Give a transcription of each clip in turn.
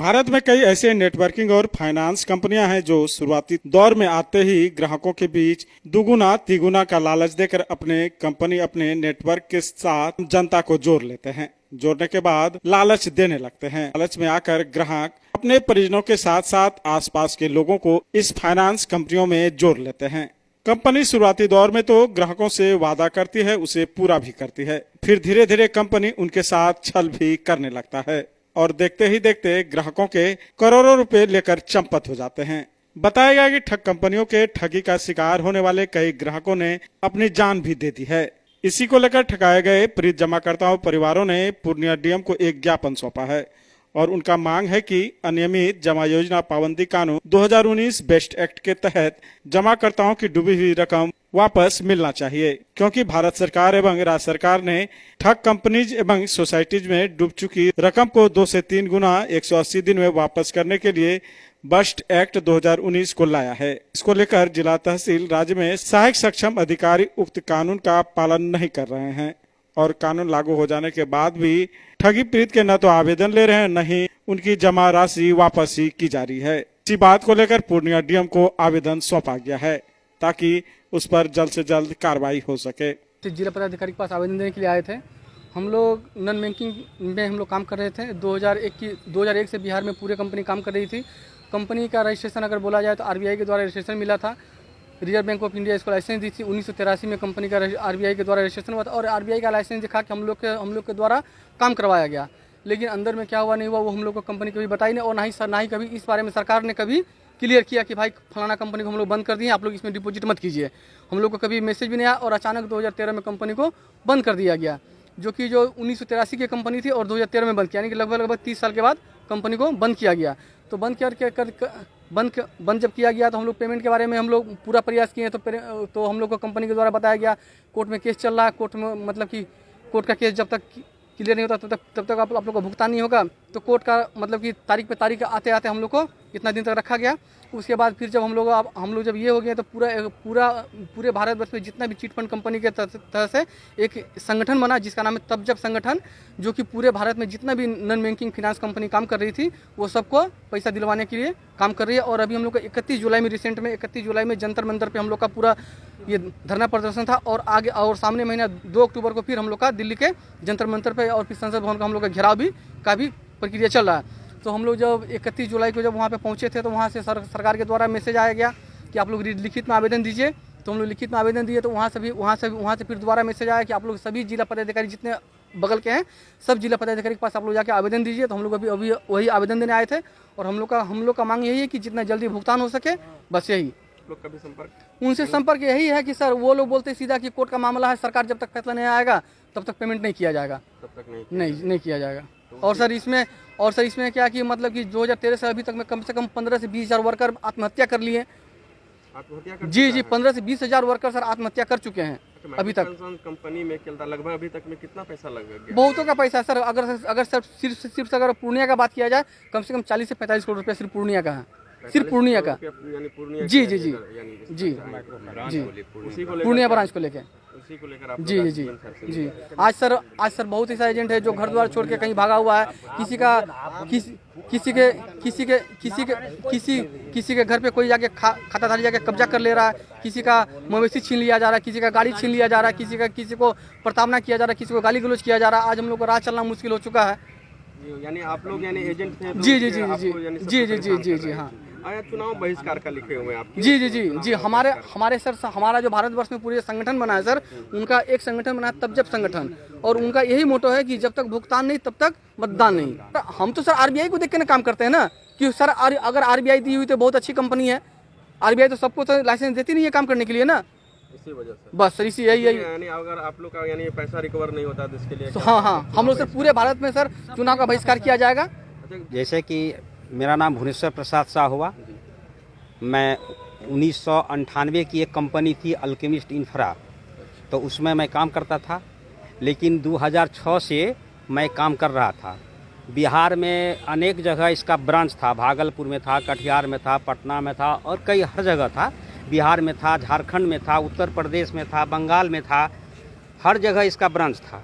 भारत में कई ऐसे नेटवर्किंग और फाइनेंस कंपनियां हैं जो शुरुआती दौर में आते ही ग्राहकों के बीच दुगुना तिगुना का लालच देकर अपने नेटवर्क के साथ जनता को जोड़ लेते हैं। जोड़ने के बाद लालच देने लगते हैं। लालच में आकर ग्राहक अपने परिजनों के साथ साथ आसपास के लोगों को इस फाइनेंस कंपनियों में जोड़ लेते हैं। कंपनी शुरुआती दौर में तो ग्राहकों से वादा करती है, उसे पूरा भी करती है। फिर धीरे धीरे कंपनी उनके साथ छल भी करने लगता है और देखते ही देखते ग्राहकों के करोड़ों रुपए लेकर चंपत हो जाते हैं। बताया गया कि ठग कंपनियों के ठगी का शिकार होने वाले कई ग्राहकों ने अपनी जान भी दे दी है। इसी को लेकर ठगाए गए पीड़ित जमाकर्ताओं परिवारों ने पूर्णिया डीएम को एक ज्ञापन सौंपा है और उनका मांग है कि अनियमित जमा योजना पाबंदी कानून 2019 बेस्ट एक्ट के तहत जमाकर्ताओं की डूबी हुई रकम वापस मिलना चाहिए, क्योंकि भारत सरकार एवं राज्य सरकार ने ठग कंपनीज एवं सोसाइटीज में डूब चुकी रकम को 2 से 3 गुना 180 दिन में वापस करने के लिए बेस्ट एक्ट 2019 को लाया है। इसको लेकर जिला तहसील राज्य में सहायक सक्षम अधिकारी उक्त कानून का पालन नहीं कर रहे हैं और कानून लागू हो जाने के बाद भी ठगी पीड़ित के न तो आवेदन ले रहे हैं, न ही उनकी जमा राशि वापस ही की जा रही है। इसी बात को लेकर पूर्णिया डीएम को आवेदन सौंपा गया है ताकि उस पर जल्द से जल्द कार्रवाई हो सके। जिला पदाधिकारी के पास आवेदन देने के लिए आए थे। हम लोग नॉन बैंकिंग में हम लोग काम कर रहे थे। 2001 से बिहार में पूरे कंपनी काम कर रही थी। कंपनी का रजिस्ट्रेशन अगर बोला जाए तो आरबीआई के द्वारा रजिस्ट्रेशन मिला था। रिजर्व बैंक ऑफ इंडिया इसको लाइसेंस दी थी। 1983 में कंपनी का आरबीआई के द्वारा रजिस्ट्रेशन हुआ था और आरबीआई का लाइसेंस दिखा के हम लोग के द्वारा काम करवाया गया। लेकिन अंदर में क्या हुआ नहीं हुआ वो हम लोग को कंपनी कभी बताई नहीं और ना ही कभी इस बारे में सरकार ने कभी क्लियर किया कि भाई फलाना कंपनी को हम लोग बंद कर दिए, आप लोग इसमें डिपॉजिट मत कीजिए। हम लोग को कभी मैसेज भी नहीं आया और अचानक 2013 में कंपनी को बंद कर दिया गया, जो 1983 की कंपनी थी और 2013 में बंद किया, यानी कि लगभग 30 साल के बाद कंपनी को बंद किया गया। तो बंद जब किया गया तो हम लोग पेमेंट के बारे में हम लोग पूरा प्रयास किए तो हम लोग को कंपनी के द्वारा बताया गया कोर्ट में केस चल रहा है। कोर्ट में मतलब कि कोर्ट का केस जब तक क्लियर नहीं होता तब तक आप लोग को भुगतान नहीं होगा। तो कोर्ट का मतलब कि तारीख पे तारीख आते आते हम लोग को इतना दिन तक रखा गया। उसके बाद फिर जब हम लोग जब ये हो गए तो पूरे भारतवर्ष में जितना भी चिट फंड कंपनी के तरह से एक संगठन बना जिसका नाम है तबजब संगठन, जो कि पूरे भारत में जितना भी नॉन बैंकिंग फाइनेंस कंपनी काम कर रही थी वो सबको पैसा दिलवाने के लिए काम कर रही है। और अभी हम लोग का 31 जुलाई में रिसेंट में 31 जुलाई में जंतर मंतर पे हम लोग का पूरा ये धरना प्रदर्शन था और आगे और सामने महीना 2 अक्टूबर को फिर हम लोग का दिल्ली के जंतर मंतर पे और फिर संसद भवन का हम लोग का घेराव का भी प्रक्रिया चल रहा है। तो हम लोग जब 31 जुलाई को जब वहाँ पे पहुँचे थे तो वहाँ से सरकार के द्वारा मैसेज आया गया कि आप लोग लिखित में आवेदन दीजिए। तो हम लोग लिखित में आवेदन दिए तो वहाँ से फिर दोबारा मैसेज आया कि आप लोग सभी जिला पदाधिकारी जितने बगल के हैं सब जिला पदाधिकारी के पास आप लोग जाके आवेदन दीजिए। तो हम लोग अभी वही आवेदन देने आए थे और हम लोग का मांग यही है कि जितना जल्दी भुगतान हो सके, बस यही। उनसे संपर्क यही है कि सर वो लोग बोलते सीधा कि कोर्ट का मामला है, सरकार जब तक फैसला नहीं आएगा तब तक पेमेंट नहीं किया जाएगा, तब तक नहीं किया जाएगा। और सर इसमें क्या कि मतलब कि 2013 से अभी तक में कम से कम 15 से 20 हज़ार वर्कर आत्महत्या कर लिए। जी 15 से 20 हज़ार वर्कर सर आत्महत्या कर चुके हैं अभी तक। कंपनी में लगभग अभी तक में कितना पैसा लग गया? बहुतों का पैसा सर। अगर सर सिर्फ अगर पूर्णिया का बात किया जाए कम से कम 40 से 45 करोड़ रुपया सिर्फ पूर्णिया का है, सिर्फ पूर्णिया का। जी पूर्णिया ब्रांच को लेकर जी। आज सर बहुत ऐसा एजेंट है जो घर द्वार छोड़ के कहीं भागा हुआ है। किसी के घर पे कोई जाके खाताधारी जाके कब्जा कर ले रहा है, किसी का मवेशी छीन लिया जा रहा है, किसी का गाड़ी छीन लिया जा रहा है, किसी को प्रताड़ना किया जा रहा है, किसी को गाली गलौज किया जा रहा है। आज हम लोग को राह चलना मुश्किल हो चुका है। यानी आप लोग एजेंट थे? जी हाँ। चुनाव बहिष्कार का लिखे हुए आप? जी हमारे सर हमारा जो भारतवर्ष में पूरे संगठन बना है सर, उनका एक संगठन बना है तबजब संगठन और उनका यही मोटो है कि जब तक भुगतान नहीं तब तक मतदान नहीं। हम तो सर आरबीआई को देख के ना काम करते हैं ना कि सर अगर आरबीआई दी हुई तो बहुत अच्छी कंपनी है। आरबीआई तो सबको तो लाइसेंस देती नहीं है काम करने के लिए ना, इसी वजह से बस सर यही यानी अगर आप लोग का यानी पैसा रिकवर नहीं होता तो इसके लिए तो हाँ हम लोग सर पूरे भारत में सर चुनाव का बहिष्कार किया जाएगा। जैसे कि मेरा नाम भुवनेश्वर प्रसाद शाह हुआ। मैं 1998 की एक कंपनी थी अल्केमिस्ट इंफ्रा, तो उसमें मैं काम करता था। लेकिन 2006 से मैं काम कर रहा था। बिहार में अनेक जगह इसका ब्रांच था, भागलपुर में था, कटिहार में था, पटना में था और कई हर जगह था। बिहार में था, झारखंड में था, उत्तर प्रदेश में था, बंगाल में था, हर जगह इसका ब्रांच था।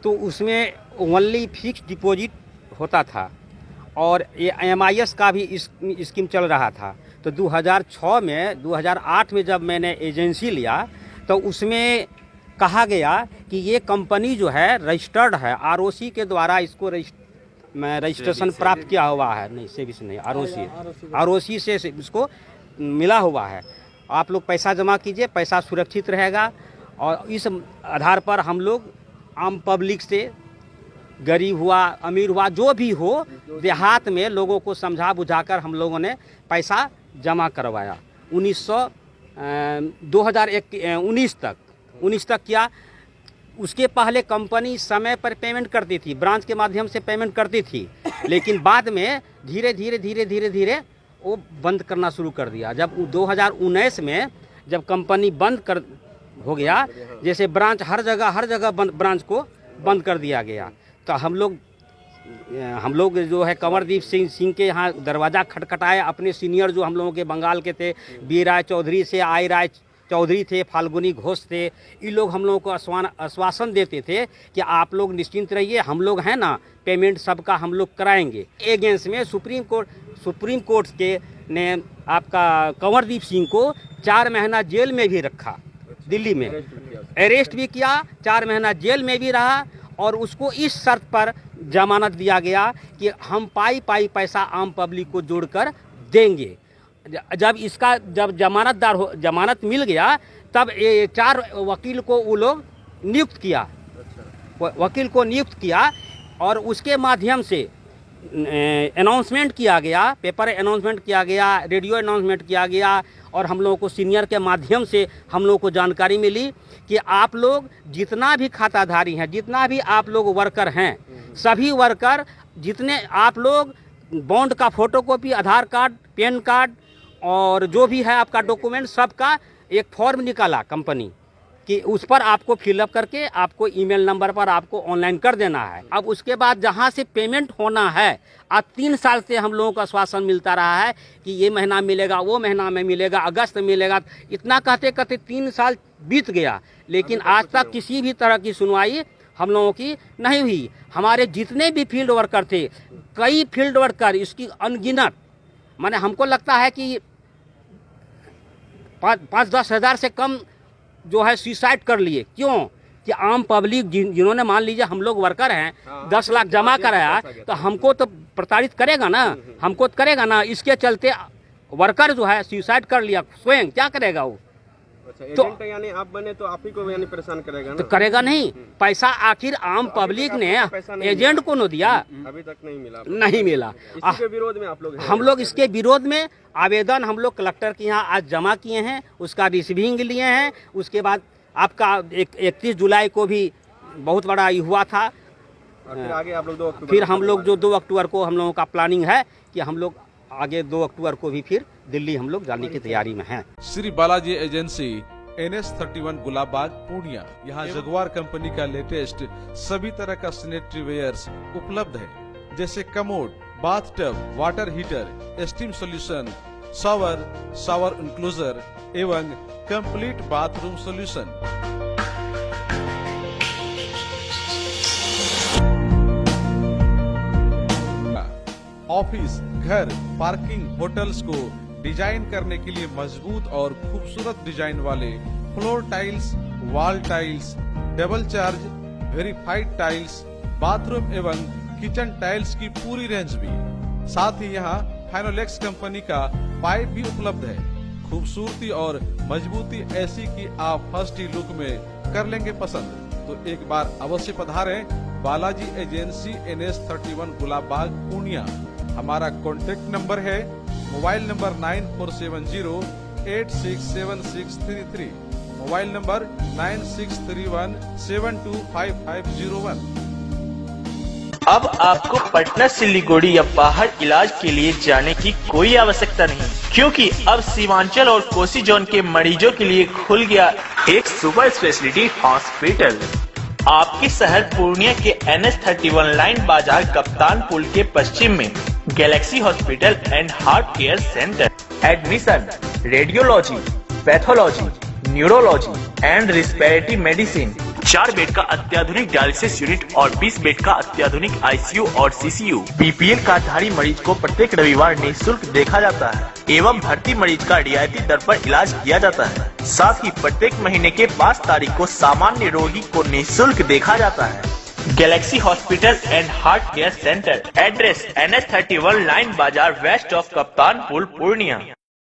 तो उसमें ओनली फिक्स डिपॉजिट होता था और ये MIS का भी स्कीम चल रहा था। तो 2006 में 2008 में जब मैंने एजेंसी लिया तो उसमें कहा गया कि ये कंपनी जो है रजिस्टर्ड है, ROC के द्वारा इसको रजिस्ट्रेशन प्राप्त किया हुआ है। नहीं, सेबी से नहीं, ROC से इसको मिला हुआ है। आप लोग पैसा जमा कीजिए, पैसा सुरक्षित रहेगा। और इस आधार पर हम लोग आम पब्लिक से, गरीब हुआ अमीर हुआ जो भी हो, देहात में लोगों को समझा बुझाकर हम लोगों ने पैसा जमा करवाया। 2019 तक किया। उसके पहले कंपनी समय पर पेमेंट करती थी, ब्रांच के माध्यम से पेमेंट करती थी, लेकिन बाद में धीरे धीरे वो बंद करना शुरू कर दिया। जब 2019 में जब कंपनी बंद हो गया, जैसे ब्रांच हर जगह ब्रांच को बंद कर दिया गया, तो हम लोग जो है कंवरदीप सिंह के यहाँ दरवाज़ा खटखटाए। अपने सीनियर जो हम लोगों के बंगाल के थे, बी राय चौधरी से आई राय चौधरी थे, फाल्गुनी घोष थे, ये लोग हम लोगों को आश्वासन देते थे कि आप लोग निश्चिंत रहिए, हम लोग हैं ना, पेमेंट सबका हम लोग कराएंगे। एगेंस्ट में सुप्रीम कोर्ट के ने आपका कंवरदीप सिंह को 4 महीना जेल में भी रखा, दिल्ली में अरेस्ट भी किया, 4 महीना जेल में भी रहा। और उसको इस शर्त पर जमानत दिया गया कि हम पाई पैसा आम पब्लिक को जोड़कर देंगे। जब जमानत मिल गया, तब ये 4 वकील को वो लोग नियुक्त किया और उसके माध्यम से अनाउंसमेंट किया गया, पेपर अनाउंसमेंट किया गया, रेडियो अनाउंसमेंट किया गया। और हम लोगों को सीनियर के माध्यम से हम लोगों को जानकारी मिली कि आप लोग जितना भी खाताधारी हैं, जितना भी आप लोग वर्कर हैं, सभी वर्कर जितने आप लोग बॉन्ड का फोटोकॉपी, आधार कार्ड, पैन कार्ड और जो भी है आपका डॉक्यूमेंट, सबका एक फॉर्म निकाला कंपनी कि उस पर आपको फिलअप करके आपको ईमेल नंबर पर आपको ऑनलाइन कर देना है। अब उसके बाद जहां से पेमेंट होना है, अब 3 साल से हम लोगों को आश्वासन मिलता रहा है कि ये महीना मिलेगा, वो महीना में मिलेगा, अगस्त में मिलेगा। इतना कहते 3 साल बीत गया, लेकिन आज तक किसी भी तरह की सुनवाई हम लोगों की नहीं हुई। हमारे जितने भी फील्ड वर्कर थे, कई फील्ड वर्कर इसकी अनगिनत, माने हमको लगता है कि 5-10 हज़ार से कम जो है सुसाइड कर लिए। क्यों कि आम पब्लिक जिन्होंने मान लीजिए हम लोग वर्कर हैं, 10 लाख जमा कराया, तो हमको तो प्रताड़ित करेगा ना, इसके चलते वर्कर जो है सुसाइड कर लिया स्वयं। क्या करेगा वो? तो यानी आप बने तो आप ही को यानी परेशान करेगा ना? तो करेगा नहीं। पैसा आखिर आम पब्लिक ने एजेंट को न दिया, अभी तक नहीं मिला। इसके विरोध में आप लोग हम लोग इसके विरोध में आवेदन हम लोग कलेक्टर के यहाँ आज जमा किए हैं, उसका रिसीविंग लिए हैं। उसके बाद आपका 31 जुलाई को भी बहुत बड़ा हुआ था। और फिर आगे आप लोग 2 अक्टूबर, फिर हम लोग जो 2 अक्टूबर को हम लोगों का प्लानिंग है कि हम लोग आगे 2 अक्टूबर को भी फिर दिल्ली हम लोग जाने की तैयारी में हैं। Shri Balaji agency NS31 Gulabbagh Purnia. यहाँ जगुआर कंपनी का लेटेस्ट सभी तरह का सैनिटरी वेयर्स उपलब्ध है, जैसे commode, bathtub, water heater, steam solution, shower enclosure एवं कंप्लीट बाथरूम सॉल्यूशन। ऑफिस, घर, पार्किंग, होटल्स को डिजाइन करने के लिए मजबूत और खूबसूरत डिजाइन वाले floor tiles, wall tiles, double charge, verified tiles, bathroom एवं किचन टाइल्स की पूरी रेंज भी। साथ ही यहाँ फाइनोलेक्स कंपनी का पाइप भी उपलब्ध है। खूबसूरती और मजबूती ऐसी कि आप फर्स्ट ही लुक में कर लेंगे पसंद। तो एक बार अवश्य पधारें बालाजी एजेंसी NS31 गुलाबबाग पूर्णिया। हमारा कॉन्टेक्ट नंबर है मोबाइल नंबर 9476 मोबाइल नंबर 9631725501। अब आपको पटना सिलीगुड़ी या बाहर इलाज के लिए जाने की कोई आवश्यकता नहीं, क्योंकि अब सीमांचल और कोसी जोन के मरीजों के लिए खुल गया एक सुपर स्पेशलिटी हॉस्पिटल। आपके शहर पूर्णिया के NS31 लाइन बाजार कप्तान पुल के पश्चिम में Galaxy hospital and heart care centre. Admission, radiology, pathology, neurology and respiratory medicine, 4 bed का अत्याधुनिक डायलिसिस यूनिट और 20 बेड का अत्याधुनिक आईसीयू और सीसीयू। बीपीएल कार्डधारी मरीज को प्रत्येक रविवार निःशुल्क देखा जाता है एवं भर्ती मरीज का रियायती दर पर इलाज किया जाता है। साथ ही प्रत्येक महीने के 5 तारीख को सामान्य रोगी को निःशुल्क देखा जाता है। Galaxy hospital and heart care centre, address NH31 line बाजार वेस्ट ऑफ कप्तानपुर, पूर्णिया।